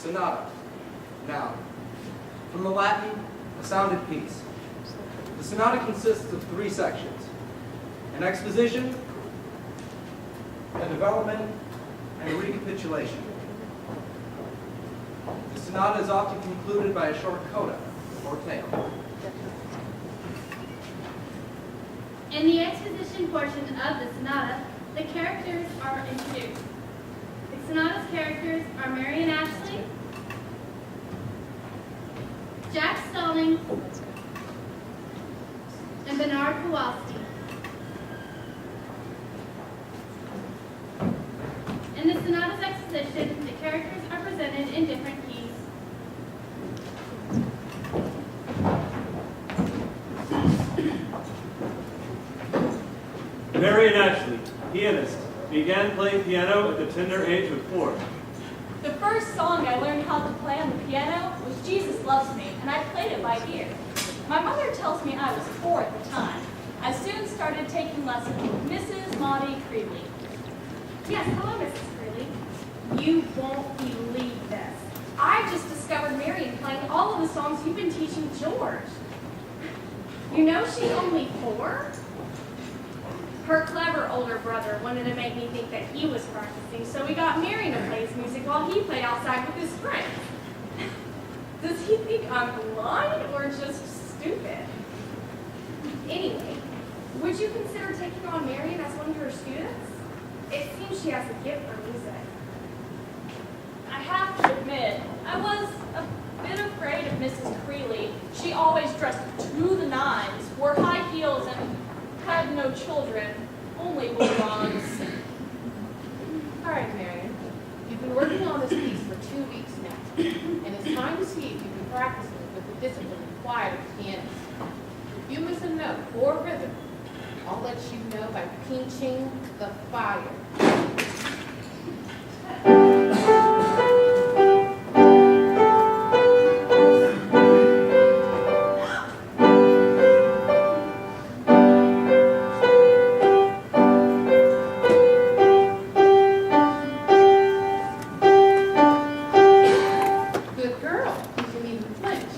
sonata, noun. From the Latin, a sounded piece. The sonata consists of 3 sections: an exposition, a development, and a recapitulation. The sonata is often concluded by a short coda, or tale. In the exposition portion of the sonata, the characters are introduced. The sonata's characters are Mary and Ashley, Jack Stalling, and Bernard Kowalski. In the sonata's exposition, the characters are presented in different keys. Mary and Ashley, pianist, began playing piano at the tender age of 4. The first song I learned how to play on the piano was Jesus Loves Me, and I played it by ear. My mother tells me I was 4 at the time. I soon started taking lessons with Mrs. Maudie Creeley. Yes, hello, Mrs. Curley. You won't believe this. I just discovered Marion playing all of the songs you've been teaching George. You know she's only 4? Her clever older brother wanted to make me think that he was practicing, so we got Marion to play his music while he played outside with his friends. Does he think I'm blind or just stupid? Anyway, would you consider taking on Marion as one of your students? It seems she has a gift for music. I have to admit, I was a bit afraid of Mrs. Creeley. She always dressed to the nines, wore high heels, and had no children, only belongs. All right, Marion. You've been working on this piece for 2 weeks now, and it's time to see if you've been practicing with the discipline required of the pianist. If you miss a note or rhythm, I'll let you know by pinching the fire. Good girl. You didn't even flinch.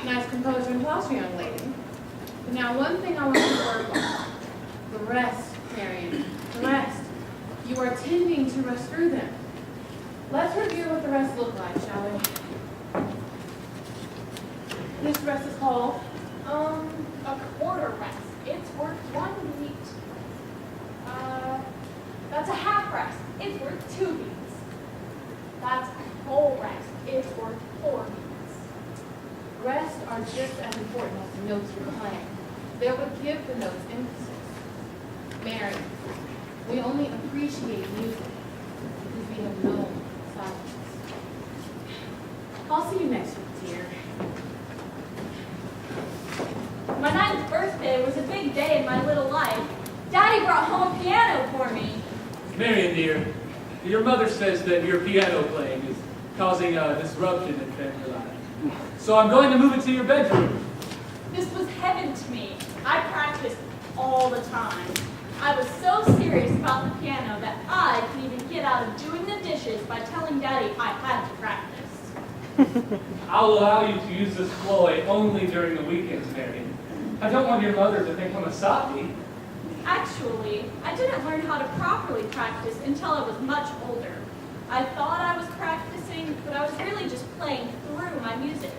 Nice composure and posture, young lady. But now one thing I want you to work on. The rest, Marion. The rest. You are tending to rush through them. Let's review what the rest look like, shall we? This rest is called, A quarter rest. It's worth 1 beat. That's a half rest. It's worth 2 beats. That's a whole rest. It's worth 4 beats. rests are just as important as the notes you're playing. They would give the notes emphasis. Mary, we only appreciate music because we have known silence. I'll see you next week, dear. My 9th birthday was a big day in my little life. Daddy brought home a piano for me. Marion, dear, your mother says that your piano playing is causing a disruption in family life. So I'm going to move it to your bedroom. This was heaven to me. I practiced all the time. I was so serious about the piano that I could even get out of doing the dishes by telling Daddy I had to practice. I'll allow you to use this ploy only during the weekends, Marion. I don't want your mother to think I'm a softy. Actually, I didn't learn how to properly practice until I was much older. I thought I was practicing, but I was really just playing through my music.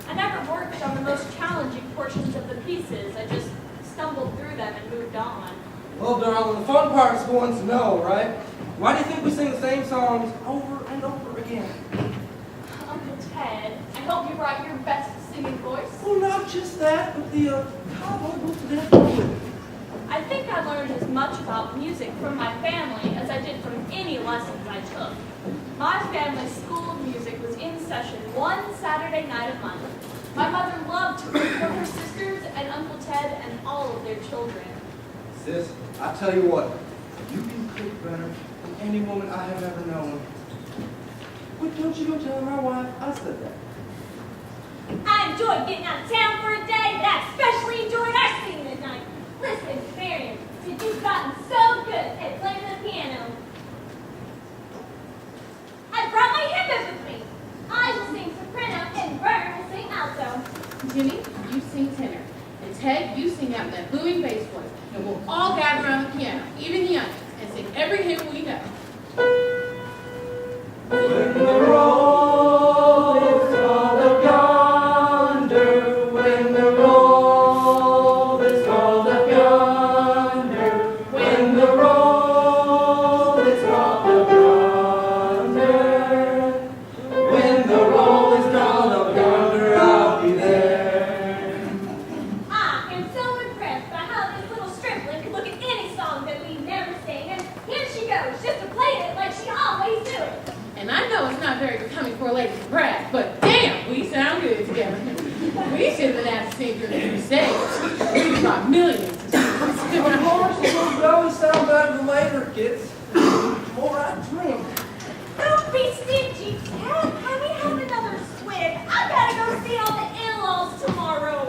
I never worked on the most challenging portions of the pieces. I just stumbled through them and moved on. Well, darling, the fun part's going to know, right? Why do you think we sing the same songs over and over again? Uncle Ted, I hope you brought your best singing voice. Well, not just that, but the cowboy book today. I think I learned as much about music from my family as I did from any lessons I took. My family's school of music was in session one Saturday night a month. My mother loved to cook for her sisters and Uncle Ted and all of their children. Sis, I tell you what, you can cook better than any woman I have ever known. But don't you go tell my wife I said that. I enjoyed getting out of town for a day, but I especially enjoyed our singing at night. Listen, Marion, since you've gotten so good at playing the piano, I brought my hip with me. Ted, you sing out in that booming bass voice, and we'll all gather around the piano, even the youngins, and sing every hymn we know. When the roll is called up yonder, when the roll is called up yonder, when the roll is called up yonder, when the roll is called up yonder, I'll be there. I am so impressed by how this little stripling can look at any song that we never sing, and here she goes, just to play it like she always do it. And I know it's not very becoming for a lady to brag, but damn, we sound good together. We should have been asked to sing during the Crusades. We brought millions. Of course, we always sound better than later, kids. More I drink. Don't be stingy, Ted. Can we have another swig? I gotta go see all the in-laws tomorrow.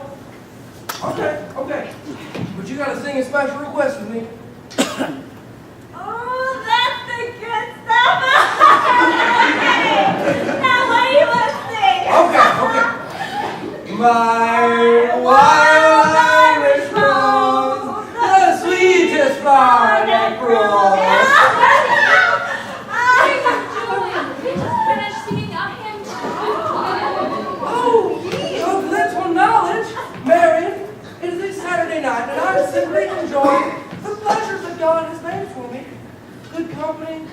Okay. But you gotta sing a special request with me. Oh, that's the good stuff. Now what do you want to sing? Okay. My wild Irish rose, the sweetest part that grows. Julian, we just finished singing a hymn to Oh, that's one knowledge. Marion, it is a Saturday night, and I'm simply enjoying the pleasures that God has made for me. Good company,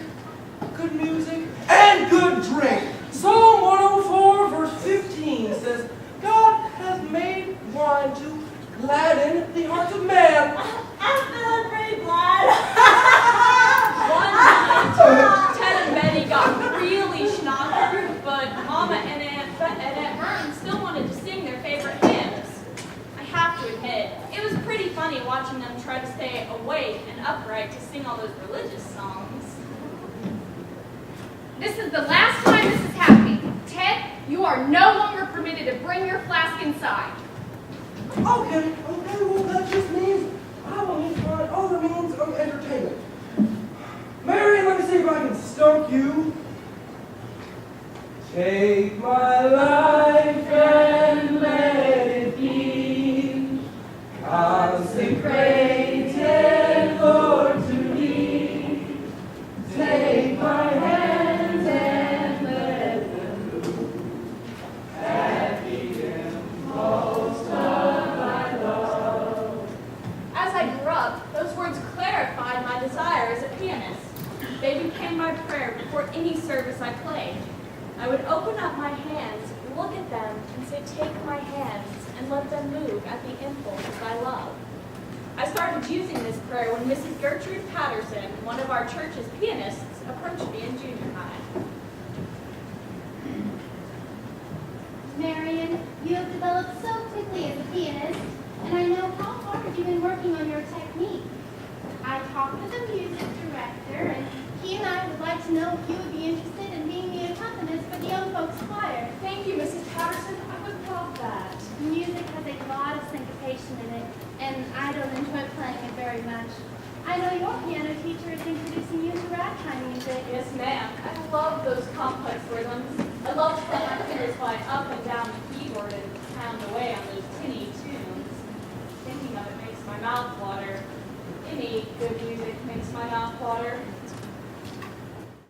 good music, and good drink. Psalm 104, verse 15 says, God has made wine to gladden the hearts of man. I'm feeling pretty glad. One night, Ted and Betty got really schnockered, but Mama and Aunt Vern still wanted to sing their favorite hymns. I have to admit, it was pretty funny watching them try to stay awake and upright to sing all those religious songs. This is the last time this is happening. Ted, you are no longer permitted to bring your flask inside. Okay, well that just means I will need to find other means of entertainment. Marion, let me see if I can stump you. Take my life and let it be consecrated, Lord, to thee. Take my hands and let them move at the impulse of thy love. As I grew up, those words clarified my desire as a pianist. They became my prayer before any service I played. I would open up my hands, look at them, and say, take my hands, and let them move at the impulse of thy love. I started using this prayer when Mrs. Gertrude Patterson, one of our church's pianists, approached me in junior high. Marion, you have developed so quickly as a pianist, and I know how hard you've been working on your technique. I talked with the music director, and he and I would like to know if you would be interested in being the accompanist for the young folks choir. Thank you, Mrs. Patterson. I would love that. Music has a lot of syncopation in it, and I don't enjoy playing it very much. I know your piano teacher is introducing you to ragtime music. Yes, ma'am. I love those complex rhythms. I love to let my fingers fly up and down the keyboard and pound away on those tinny tunes. Thinking of it makes my mouth water. Any good music makes my mouth water.